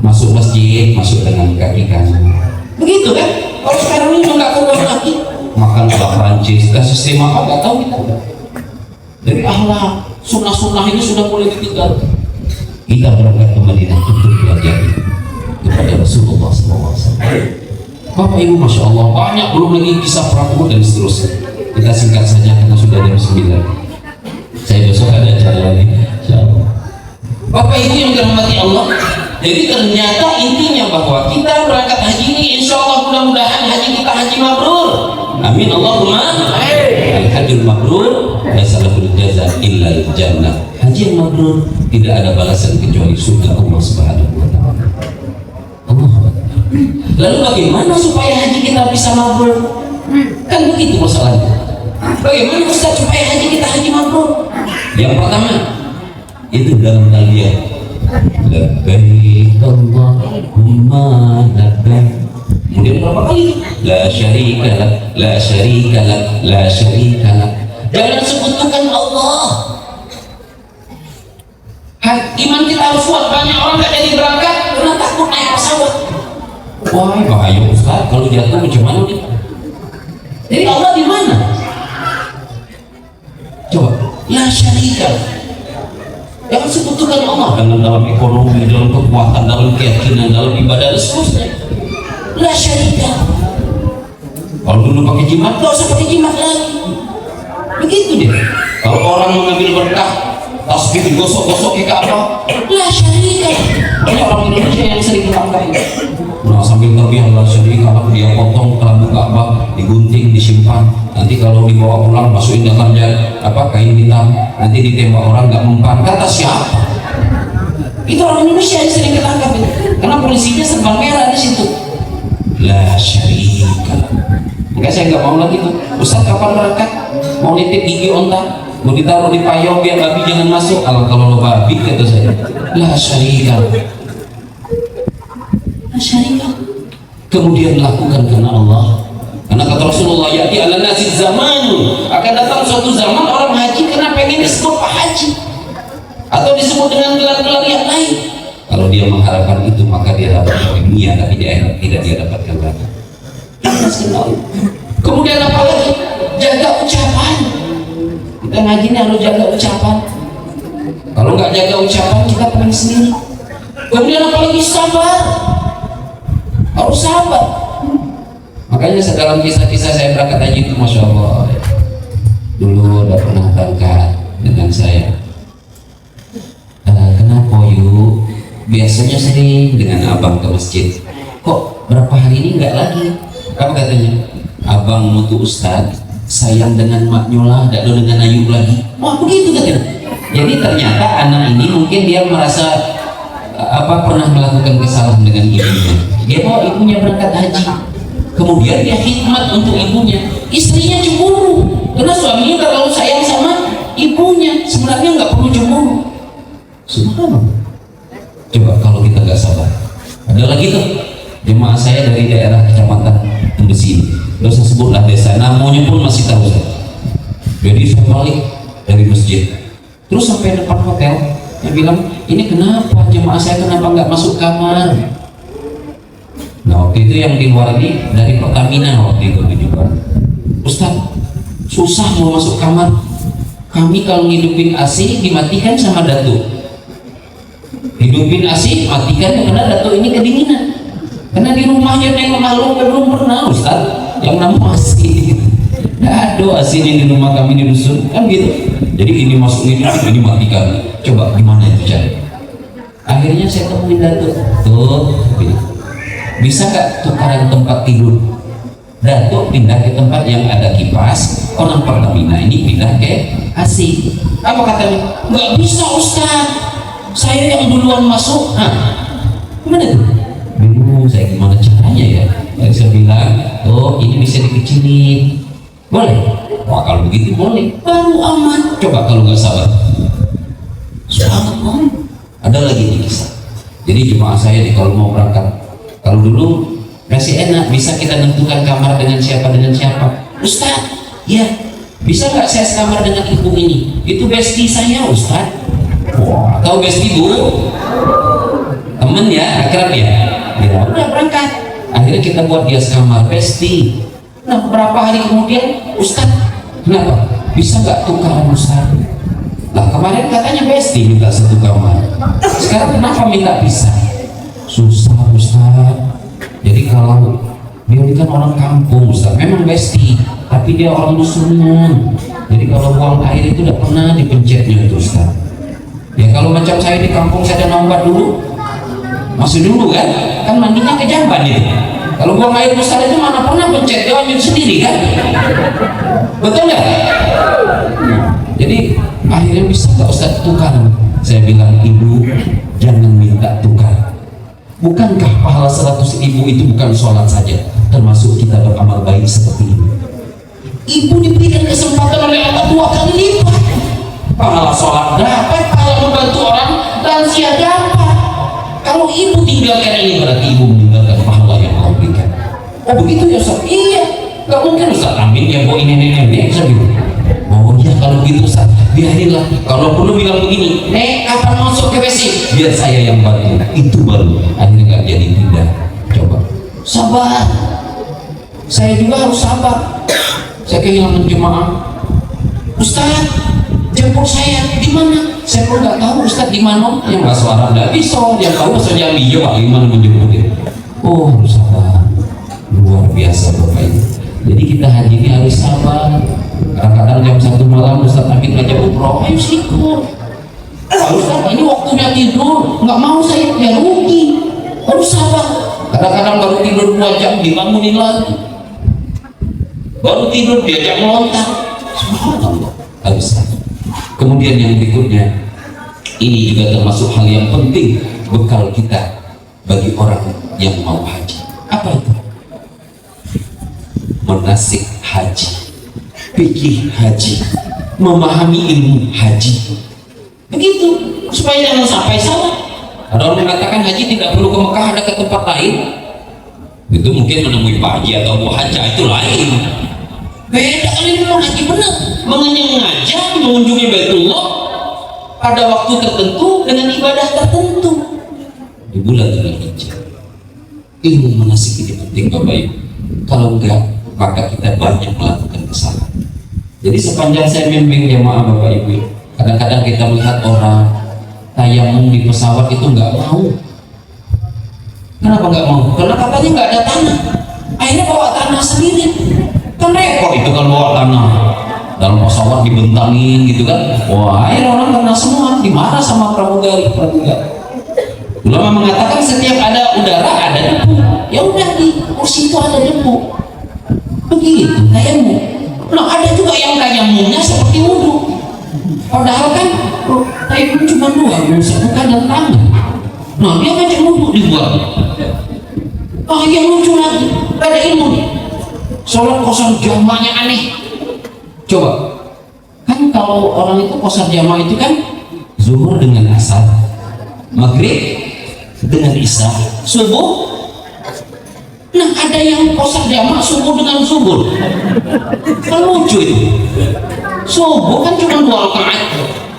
masuk masjid masuk dengan kaki kanan. Begitu kan? Kalau sekarang ini nggak keluar lagi, makan ala Prancis, kasih sistem apa nggak tahu kita. Dari akhlak, sunnah-sunnah ini sudah mulai ditinggal. Kita berangkat ke Madinah untuk belajar kepada Rasulullah SAW. Bapak Ibu, Masya Allah, banyak, belum lagi kisah perang dan seterusnya. Kita singkat saja karena sudah jam 9. Saya besok ada acara lagi, Insya Allah. Bapak Ibu yang dirahmati Allah, jadi ternyata intinya bahwa kita berangkat haji ini, Insya Allah mudah-mudahan haji kita haji mabrur. Amin Allahumma. Al-hajjul mabrur laisa lahu jaza illa jannah. Haji yang mabrur tidak ada balasan kecuali surga Allah Subhanahu wa taala. Allah. Lalu bagaimana supaya haji kita bisa mabrur? Kan begitu masalahnya. Bagaimana Ustaz supaya haji kita haji mabrur? Yang pertama itu dalam talbiyah. Labbaik Allahumma labbaik. Kemudian berapa kali? La syarika lak, la syarika lak, la syarika lak. Jangan sekutukan Allah. Iman kita harus kuat. Banyak orang gak jadi berangkat karena takut naik pesawat. Wah, bahaya Ustaz, kalau jatuh macam mana nih? Jadi Allah di mana? Coba, la syarika. Jangan sekutukan Allah dalam ekonomi, dalam kekuatan, dalam keyakinan, dalam ibadah dan seterusnya. La syarika. Kalau dulu pakai jimat, gak usah pakai jimat lagi. Begitu deh. Kalau orang mengambil berkah, tasbih digosok-gosok ke apa? La syarika. Ini orang Indonesia yang sering melakukan. Nah, sambil terbiar la syarika, kalau dia potong kelambu Ka'bah, digunting, disimpan. Nanti kalau dibawa pulang, masukin dalam kain hitam. Nanti ditembak orang nggak mempan. Kata siapa? Itu orang Indonesia yang sering ketangkap itu. Karena polisinya serba merah di situ. La syarika. Enggak, saya nggak mau lagi tuh. Ustaz kapan berangkat? Mau nitip gigi onta, mau ditaruh di payung biar babi jangan masuk. Kalau lo babi kata saya. La syarika. La syarika. Kemudian lakukan karena Allah. Karena kata Rasulullah, ya'ti 'ala nasi zaman, akan datang suatu zaman orang haji karena pengen disebut Pak Haji atau disebut dengan gelar-gelar yang lain. Kalau dia mengharapkan itu, maka dia dapat di dunia, tapi di akhirat tidak dia dapatkan lagi. Kemudian apa lagi? Jaga ucapan. Kita ngaji ini harus jaga ucapan. Kalau nggak jaga ucapan, kita pengen sendiri. Kemudian apa lagi? Sabar. Harus sabar. Makanya dalam kisah-kisah saya berangkat haji itu, Masya Allah, dulu udah pernah berangkat dengan saya. Kenapa yuk? Biasanya sering dengan abang ke masjid. Kok berapa hari ini enggak lagi? Apa katanya? Abang mutu Ustaz, sayang dengan Mak Nyola, tidak dengan Ayub lagi. Wah, begitu katanya. Jadi ternyata anak ini mungkin dia merasa pernah melakukan kesalahan dengan ibunya. Dia bawa ibunya berangkat haji. Kemudian dia khidmat untuk ibunya. Istrinya cemburu karena suaminya terlalu sayang sama ibunya. Sebenarnya nggak perlu cemburu. Subhanallah. Coba kalau kita nggak sabar. Ada lagi tuh jemaah saya dari daerah kecamatan Tembesi. Gak usah sebutlah desa, namanya pun masih tahu saya. Jadi saya balik dari masjid, terus sampai depan hotel. Dia bilang, ini kenapa jemaah saya kenapa nggak masuk kamar? Nah waktu itu yang di luar ini dari Pertamina waktu itu juga. Ustaz, susah mau masuk kamar. Kami kalau ngidupin AC dimatikan sama datuk. Hidupin AC matikan karena datuk ini kedinginan. Karena di rumahnya nengok makhluk belum pernah Ustaz yang namanya AC. Nggak ada AC di rumah kami di dusun kan gitu. Jadi ini masuk ini matikan. Coba gimana itu cara? Akhirnya saya temuin datuk. Tuh. Bisa nggak tukaran tempat tidur? Datuk pindah ke tempat yang ada kipas, orang Pertamina ini pindah ke AC. Apa katanya? Nggak bisa Ustaz, saya yang duluan masuk. Gimana tuh? Bingung saya gimana caranya ya. Yang saya bilang, oh ini bisa dikecilin. Boleh? Wah kalau begitu boleh. Baru aman. Coba kalau nggak sabar. Subhanallah. Ada lagi nih kisah. Jadi jemaah saya nih kalau mau berangkat. Kalau dulu masih enak, bisa kita tentukan kamar dengan siapa. Ustaz, ya bisa nggak saya sekamar dengan ibu ini? Itu bestie saya Ustaz. Wah, tahu bestie bu? Temen ya, akrab ya. Ya udah berangkat. Akhirnya kita buat dia sekamar bestie. Nah beberapa hari kemudian, Ustaz, kenapa? Bisa nggak tukaran Ustaz? Lah kemarin katanya bestie minta satu kamar. Sekarang kenapa minta pisah? Susah Ustaz. Jadi kalau dia ini kan orang kampung Ustaz, memang bestie, tapi dia orang dusunan. Jadi kalau buang air itu tidak pernah dipencetnya itu Ustaz. Ya kalau macam saya di kampung saya ada nombat dulu, masih dulu kan mandinya ke jamban itu. Kalau buang air besar itu mana pernah pencet, dia ambil sendiri kan? Betul nggak? Jadi akhirnya bisa nggak Ustaz tukar? Saya bilang, ibu jangan minta tukar. Bukankah pahala 100.000 itu bukan sholat saja, termasuk kita beramal baik seperti ini? Ibu diberikan kesempatan oleh Allah 2 kali lipat. Pahala sholat dapat, pahala membantu orang lansia dapat. Kalau ibu tinggalkan ini berarti ibu meninggalkan pahala yang Allah berikan. Oh begitu ya Ustaz? Iya. Gak mungkin Ustaz amin yang bawa ini nenek saya bilang. Oh ya kalau gitu Ustaz, biarinlah. Kalau perlu bilang begini, Nek kapan masuk ke WC? Biar saya yang bantu. Itu baru akhirnya gak jadi tidak. Coba sabar. Saya juga harus sabar. Saya kehilangan jemaah. Ustaz, jemput saya di mana? Saya pun nggak tahu Ustaz di mana. Yang nggak suara nggak bisa. Yang tahu saja dia Pak gimana menjemput dia. Oh harus sabar. Luar biasa Bapak Ibu. Jadi kita haji ini harus sabar. Kadang-kadang jam 1 malam Ustaz Amin ngajak umroh, ayo sikut. Ustaz ini waktunya tidur, nggak mau saya, ya rugi. Harus sabar. Kadang-kadang baru tidur 2 jam dibangunin lagi. Baru tidur diajak melontar. Subhanallah. Harus sabar. Kemudian yang berikutnya, ini juga termasuk hal yang penting, bekal kita bagi orang yang mau haji. Apa itu? Manasik haji, fikih haji, memahami ilmu haji. Begitu, supaya jangan sampai salah. Ada orang mengatakan haji tidak perlu ke Mekah, ada ke tempat lain. Itu mungkin menemui Pak Haji atau Bu Haja, itu lain. Beda kali memang haji benar, mengenyaja mengunjungi Baitullah pada waktu tertentu dengan ibadah tertentu di bulan Dzulhijjah. Ilmu manasik ini penting Bapak Ibu. Kalau enggak, maka kita banyak melakukan kesalahan. Jadi sepanjang saya membimbing jemaah Bapak Ibu, kadang-kadang kita melihat orang tayamum di pesawat itu enggak mau. Kenapa enggak mau? Karena katanya enggak ada tanah. Akhirnya bawa tanah sendiri. Kan repot itu kalau bawa tanah dalam pesawat dibentangin gitu kan. Wah, akhirnya orang kena semua, dimarah sama pramugari. Ulama mengatakan setiap ada udara ada debu. Ya udah di kursi itu ada debu. Begitu tayamum. Nah ada juga yang tayamumnya seperti wudhu. Padahal kan tayamum cuma 2, muka dan tangan. Nah dia ngajak wudhu dibuat. Ah yang lucu lagi, ada ilmu nih. Sholat qasar jamaahnya aneh. Coba, kan kalau orang itu qasar jamaah itu kan zuhur dengan asar, maghrib dengan isya, subuh. Nah ada yang qasar jamaah subuh dengan zuhur. Kan lucu itu. Subuh kan cuma 2 rakaat.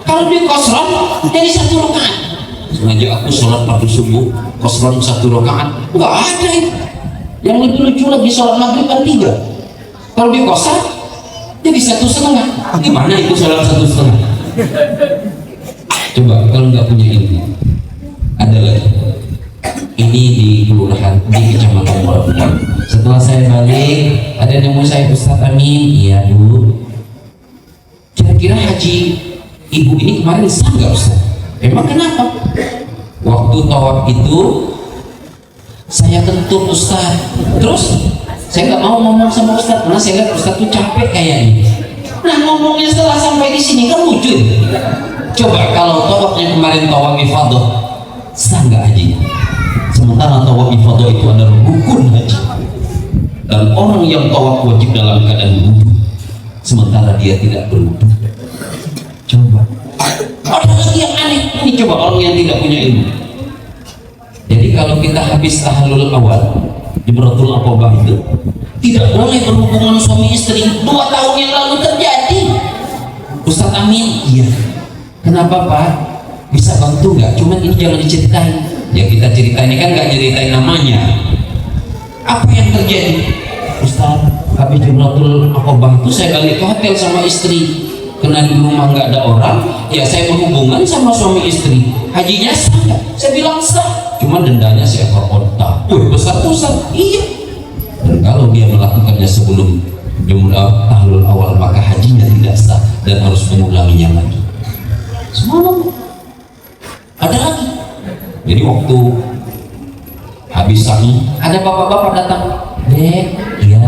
Kalau di qasran jadi 1 rakaat. Sengaja aku sholat pagi subuh qasran 1 rakaat. Enggak ada itu. Yang lebih lucu lagi sholat maghrib kan 3. Kalau di qasar jadi 1,5. Gimana itu sholat 1,5? Coba kalau nggak punya ilmu. Ada lagi. Ini di kelurahan di kecamatan Morotai. Setelah saya balik, ada yang mau saya, Ustaz Amin. Iya Bu. Kira-kira haji ibu ini kemarin sah nggak Ustaz? Emang kenapa? Waktu tawaf itu saya kentut Ustaz. Terus saya nggak mau ngomong sama Ustaz karena saya lihat Ustaz tuh capek kayaknya. Nah ngomongnya setelah sampai di sini kan lucu. Coba kalau tawafnya kemarin tawaf ifadah, sah nggak hajinya? Sementara tawaf ifadah itu adalah rukun haji. Dan orang yang tawaf wajib dalam keadaan wudu, sementara dia tidak berwudu. Coba. Ada lagi yang aneh. Ini coba orang yang tidak punya ilmu. Jadi kalau kita habis tahallul awal Jumratul Aqabah itu tidak boleh berhubungan suami istri. 2 tahun yang lalu terjadi. Ustaz Amin, iya. Kenapa Pak? Bisa bantu nggak? Cuman ini jangan diceritain. Ya kita ceritain, ini kan nggak ceritain namanya. Apa yang terjadi? Ustaz, habis Jumratul Aqabah itu saya balik ke hotel sama istri. Karena di rumah nggak ada orang, ya saya berhubungan sama suami istri. Hajinya sah nggak? Saya bilang sah. Cuma dendanya saya otak. Wih besar tuh Ustaz. Iya. Dan kalau dia melakukannya sebelum tahlul awal, maka hajinya tidak sah dan harus mengulanginya lagi. Semua ada lagi. Jadi waktu Habis sa'i ada bapak-bapak datang, Dek, iya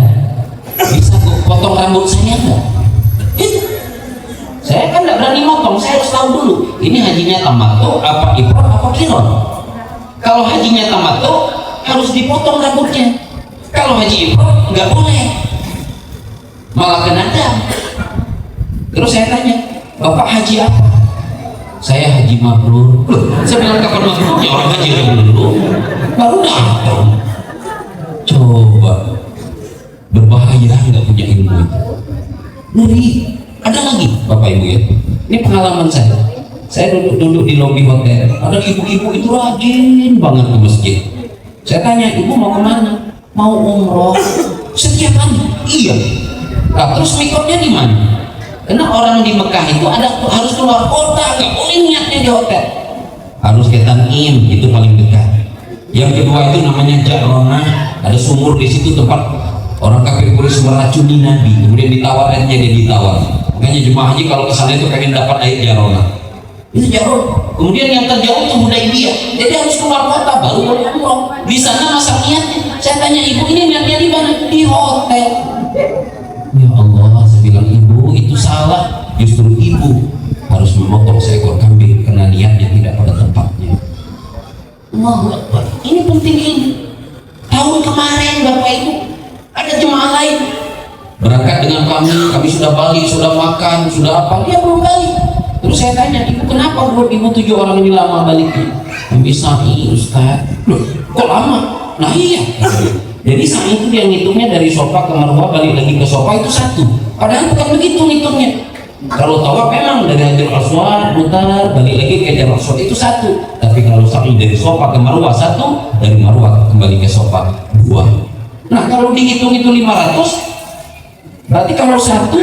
bisa potong rambut saya enggak? Saya kan nggak berani motong, saya harus tahu dulu ini hajinya tamattu apa ifrad apa qiran. Kalau hajinya tamattu harus dipotong rambutnya, kalau haji ifrad nggak boleh, malah kena dam. Terus saya tanya, Bapak haji apa? Saya haji mabrur. Saya bilang kapan mabrurnya, orang haji dulu baru datang. Coba berbahaya nggak punya ilmu itu, ngeri. Ada lagi Bapak Ibu ya, ini pengalaman saya duduk di lobi hotel, ada ibu-ibu itu rajin banget ke masjid. Saya tanya, ibu mau kemana? Mau umroh setiap hari? Iya. Nah, terus mikotnya di mana? Karena orang di Mekah itu harus keluar kota, nggak boleh niatnya di hotel, harus ke Tanim, itu paling dekat. Yang kedua itu namanya Jarona, ada sumur di situ tempat orang kafir Quraisy meracuni Nabi, kemudian ditawarannya dia ditawar. Makanya jemaah haji kalau kesana itu pengen dapat air Jarona, itu Jarona. Kemudian yang terjauh itu Hudaybiyah, jadi harus keluar kota baru boleh umroh. Di sana masa niatnya. Saya tanya, ibu ini niatnya di mana? Di hotel. Ya Allah, saya bilang ibu itu salah. Justru ibu harus memotong seekor kambing karena niatnya tidak pada tempatnya. Allahu Akbar. Ini penting ini. Tahun kemarin Bapak Ibu ada jemaah lain berangkat dengan kami sudah balik, sudah makan, sudah apa, dia belum balik. Terus saya tanya, ibu kenapa buat ibu 7 orang ini lama baliknya? Kami sa'i Ustaz. Loh, kok lama? Nah iya. Jadi sa'i itu dia ngitungnya dari Sofa ke Marwah, balik lagi ke Sofa itu 1. Padahal bukan begitu ngitungnya. Kalau tawaf memang dari Hajarul Aswad mutar, balik lagi ke Hajarul Aswad itu 1. Tapi kalau sa'i dari Sofa ke Marwah 1, dari Marwah kembali ke Sofa 2. Nah kalau dihitung itu 500, berarti kalau 1,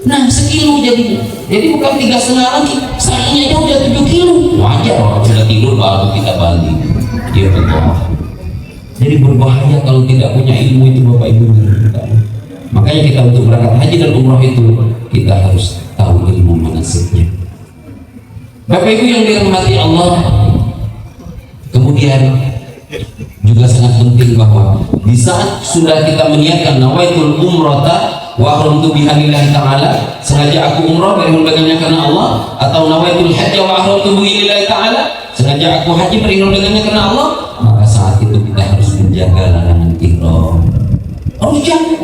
nah sekilo jadinya. Jadi bukan 3,5 lagi, sa'inya aja udah 7 kilo. Wajar orang sudah tidur baru kita balik. Dia betul. Jadi berbahaya kalau tidak punya ilmu itu Bapak Ibu. Makanya kita untuk berangkat haji dan umroh itu kita harus tahu ilmu manasiknya. Bapak Ibu yang dirahmati Allah, kemudian juga sangat penting bahwa di saat sudah kita meniatkan nawaitul umrata wa ahramtu biha lillahi ta'ala, sengaja aku umrah beriman dengannya karena Allah, atau nawaitul hajja wa ahramtu bihi lillahi ta'ala, sengaja aku haji beriman dengannya karena Allah, maka saat itu kita harus menjaga larangan ihram. Harus jaga.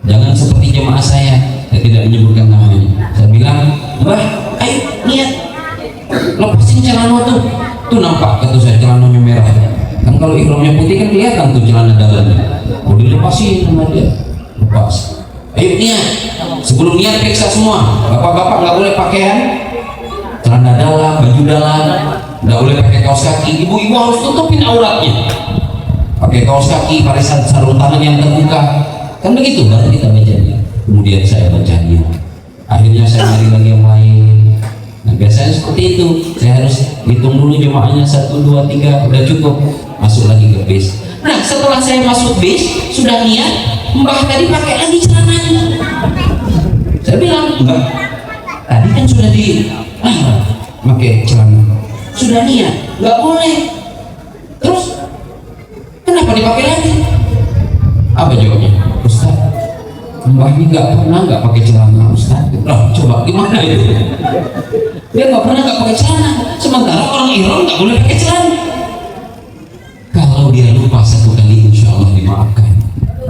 Jangan seperti jemaah saya tidak menyebutkan namanya. Saya bilang, Mbah, ayo niat lepasin celana tuh nampak kata saya celananya merah. Kan kalau ihramnya putih kan kelihatan tuh celana dalamnya. Mau dilepasin sama dia, lepas. Ayo niat. Sebelum niat periksa semua. Bapak-bapak nggak boleh pakaian celana dalam, baju dalam, nggak boleh pakai kaos kaki. Ibu-ibu harus tutupin auratnya. Pakai kaos kaki, pakai sarung tangan yang terbuka. Kan begitu baru kita bacanya. Kemudian saya bacanya. Akhirnya saya cari lagi yang lain. Nah biasanya seperti itu. Saya harus hitung dulu jemaahnya 1, 2, 3 udah cukup. Masuk lagi ke bis. Nah setelah saya masuk bis sudah niat, Mbah tadi pakai lagi celananya. Saya bilang enggak, tadi kan sudah pakai celana, sudah niat, nggak boleh. Terus kenapa dipakai lagi? Apa jawabnya? Ustaz, Mbah ini nggak pakai celana Ustaz. Loh, coba gimana itu? Dia nggak pakai celana, sementara orang ihram nggak boleh pakai celana. Kalau dia lupa 1 kali, insya Allah dimaafkan.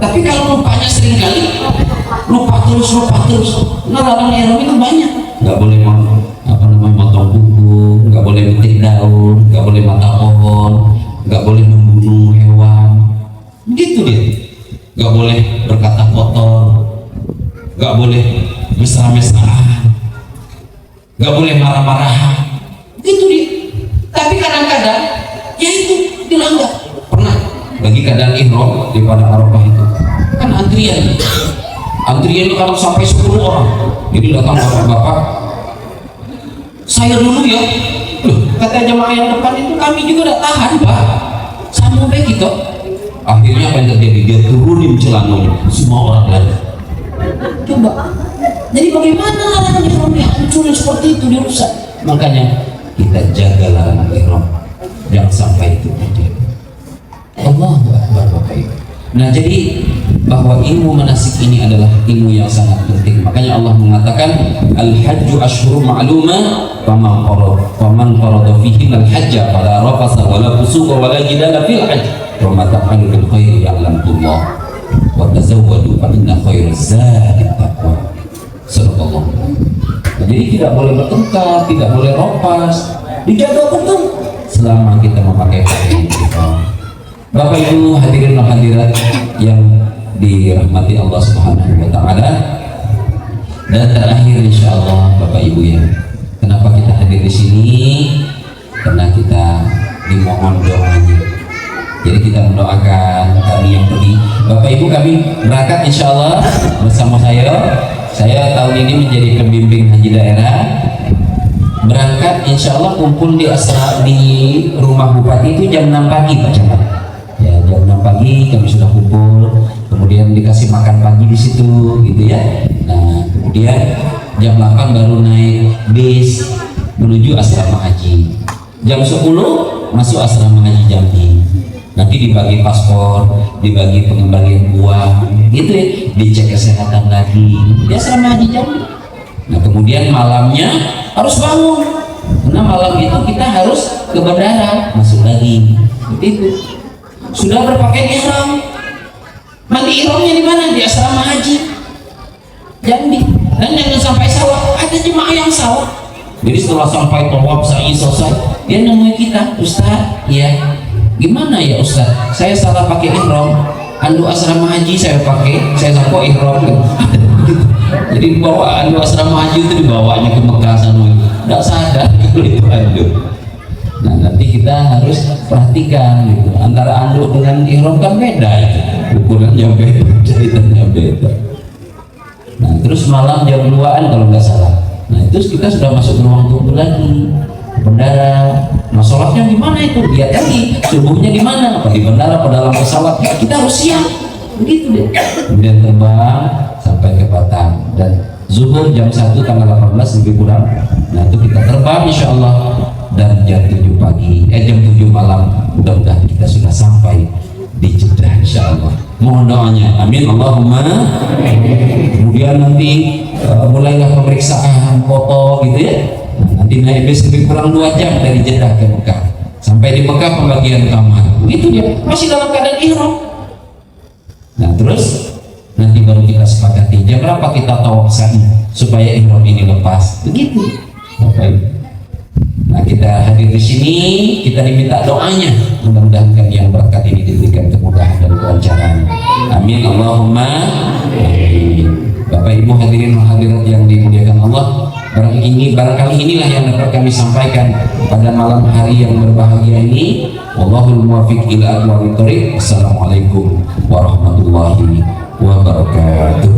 Tapi kalau lupanya sering kali, lupa terus, nah larangan ihram itu banyak. Nggak boleh motong kuku, nggak boleh metik daun, nggak boleh mata pohon, nggak boleh membunuh hewan. Begitu dia. Nggak boleh berkata kotor, nggak boleh mesra-mesraan, nggak boleh marah-marahan. Gitu dia. Tapi kadang-kadang ya itu dilanggar. Pernah bagi keadaan ihram di pada Arafah itu kan antrian itu kalau sampai 10 orang. Jadi datang bapak-bapak, saya dulu ya. Loh, kata jemaah yang depan itu kami juga udah tahan Pak, sama begitu. Akhirnya apa yang terjadi? Dia turunin celananya, semua orang lari. Coba, jadi bagaimana larangan ihram dihancurin seperti itu, dirusak? Makanya kita jaga larangan ihram. Jangan sampai itu terjadi. Allahu Akbar Bapak Ibu. Nah, jadi bahwa ilmu manasik ini adalah ilmu yang sangat penting. Makanya Allah mengatakan al-hajju asyhurun ma'lumah faman farada fihi al-hajja fala rafasa wala fusuqa wala jidala fil hajj wa ma taf'alu bil khairi ya'lamullah wa tazawwadu fa inna khairaz zadi taqwa. Subhanallah. Jadi tidak boleh bertengkar, tidak boleh ropas, dijaga betul selama kita memakai pakaian ihram. Bapak Ibu hadirin dan hadirat yang dirahmati Allah Subhanahu wa taala. Dan terakhir insyaallah Bapak Ibu ya. Kenapa kita hadir di sini? Karena kita dimohon doanya. Jadi kita mendoakan kami yang pergi. Bapak Ibu kami berangkat insyaallah bersama saya. Saya tahun ini menjadi pembimbing haji daerah. Berangkat insyaallah kumpul di asrama di rumah bupati itu jam 6 pagi Pak Camat. Ya, jam 6 pagi kami sudah kumpul, kemudian dikasih makan pagi di situ gitu ya. Nah, kemudian jam 8 baru naik bis menuju asrama haji. Jam 10 masuk asrama haji Jambi. Nanti dibagi paspor, dibagi pengembalian uang, gitu ya, dicek kesehatan lagi. Di asrama haji Jambi. Nah, kemudian malamnya harus bangun. Karena malam itu kita harus ke bandara, masuk lagi. Seperti itu. Sudah berpakaian ihram. Mandi ihramnya di mana? Di asrama haji Jambi. Dan jangan sampai sawah. Ada jemaah yang sawah. Jadi setelah sampai tawaf sa'i selesai, dia nemuin kita, Ustaz, ya. Gimana ya Ustaz? Saya salah pakai ihram. Andu asrama haji saya pakai, saya sampo ihram. Jadi bawa andu asrama haji itu dibawanya ke Mekah sana. Tidak sadar kalau itu andu. Nah, nanti kita harus perhatikan gitu. Antara andu dengan ihram kan beda itu. Ukurannya beda, jahitannya beda. Nah, terus malam jam 2-an kalau nggak salah. Nah, itu kita sudah masuk ke ruang tunggu lagi, bandara. Nah, sholatnya di mana itu? Lihat lagi subuhnya di mana? Apa di bandara, apa dalam pesawat? Kita harus siap. Begitu deh. Kemudian terbang sampai ke Batam dan zuhur jam 1 tanggal 18 lebih kurang. Nah, itu kita terbang insya Allah dan jam 7 pagi, jam 7 malam mudah-mudahan kita sudah sampai di Jeddah insya Allah. Mohon doanya, amin Allahumma. Kemudian nanti mulailah pemeriksaan foto gitu ya. Nanti naik bis lebih kurang 2 jam dari Jeddah ke Mekah. Sampai di Mekah pembagian kamar. Begitu dia, masih dalam keadaan ihram. Nah, terus nanti baru kita sepakati jam berapa kita tawaf sa'i supaya ihram ini lepas. Begitu. Bapak. Nah, kita hadir di sini, kita diminta doanya. Mudah-mudahan yang berkat ini diberikan kemudahan dan kelancaran. Amin Allahumma amin. Bapak Ibu hadirin hadirat yang dimuliakan Allah, barangkali inilah yang dapat kami sampaikan pada malam hari yang berbahagia ini. Wallahul muwaffiq ila aqwamit thoriq. Assalamualaikum warahmatullahi wabarakatuh.